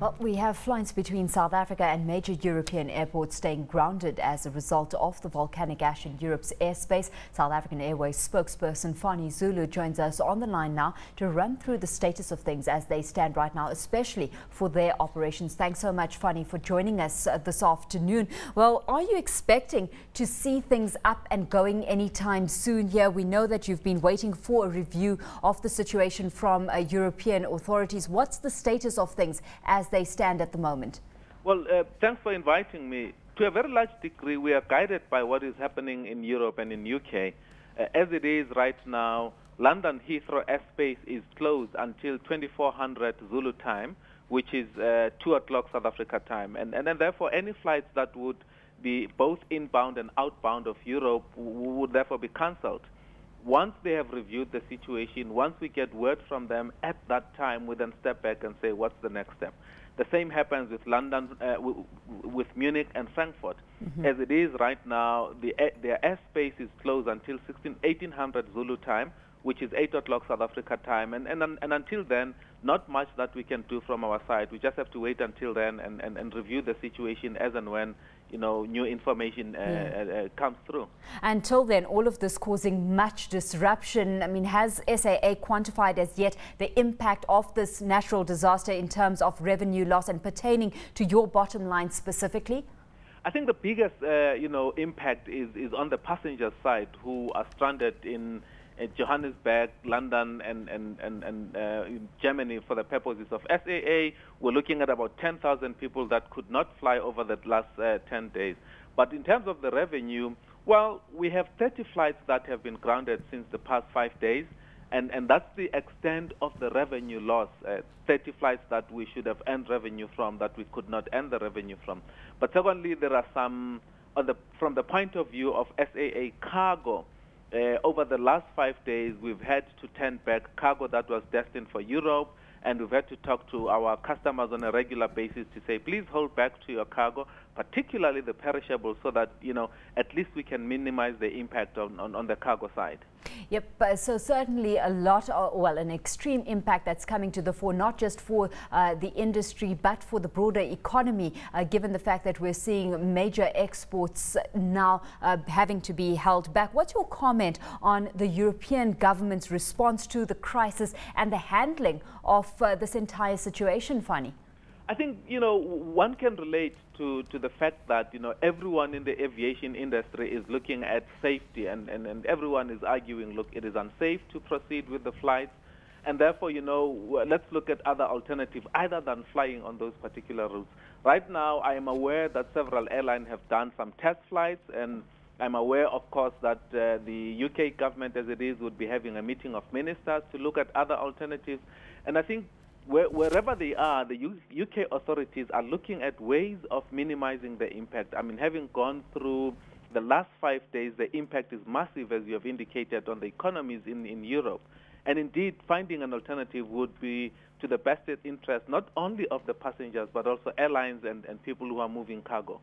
Well, we have flights between South Africa and major European airports staying grounded as a result of the volcanic ash in Europe's airspace. South African Airways spokesperson Fani Zulu joins us on the line now to run through the status of things as they stand right now, especially for their operations. Thanks so much, Fani, for joining us this afternoon. Well, are you expecting to see things up and going anytime soon here? We know that you've been waiting for a review of the situation from European authorities. What's the status of things as they stand at the moment? Well, thanks for inviting me. To a very large degree, we are guided by what is happening in Europe and in UK. As it is right now, London Heathrow airspace is closed until 2400 Zulu time, which is 2 o'clock South Africa time. And therefore, any flights that would be both inbound and outbound of Europe would therefore be cancelled. Once they have reviewed the situation, once we get word from them, at that time we then step back and say, what's the next step? The same happens with London, with Munich and Frankfurt. As it is right now, their airspace is closed until 1800 Zulu time, which is 8 o'clock South Africa time. And until then, not much that we can do from our side. We just have to wait until then and review the situation as and when new information comes through. Until then, all of this causing much disruption. I mean, has SAA quantified as yet the impact of this natural disaster in terms of revenue loss and pertaining to your bottom line specifically? I think the biggest, impact is on the passenger side who are stranded in Johannesburg, London, and Germany for the purposes of SAA. We're looking at about 10,000 people that could not fly over the last 10 days. But in terms of the revenue, well, we have 30 flights that have been grounded since the past 5 days, and that's the extent of the revenue loss. 30 flights that we should have earned revenue from that we could not earn the revenue from. But secondly, there are some, from the point of view of SAA cargo, over the last 5 days, we've had to turn back cargo that was destined for Europe, and we've had to talk to our customers on a regular basis to say, please hold back to your cargo, particularly the perishables, so that, at least we can minimize the impact on the cargo side. Yep, so certainly a lot, an extreme impact that's coming to the fore, not just for the industry, but for the broader economy, given the fact that we're seeing major exports now having to be held back. What's your comment on the European government's response to the crisis and the handling of this entire situation, Fani? I think, one can relate to the fact that, everyone in the aviation industry is looking at safety and everyone is arguing, look, it is unsafe to proceed with the flights. And therefore, let's look at other alternatives other than flying on those particular routes. Right now, I am aware that several airlines have done some test flights, and I'm aware, of course, that the UK government, as it is, would be having a meeting of ministers to look at other alternatives. And I think wherever they are, the UK authorities are looking at ways of minimizing the impact. I mean, having gone through the last 5 days, the impact is massive, as you have indicated, on the economies in Europe. And indeed, finding an alternative would be to the best interest not only of the passengers, but also airlines and people who are moving cargo.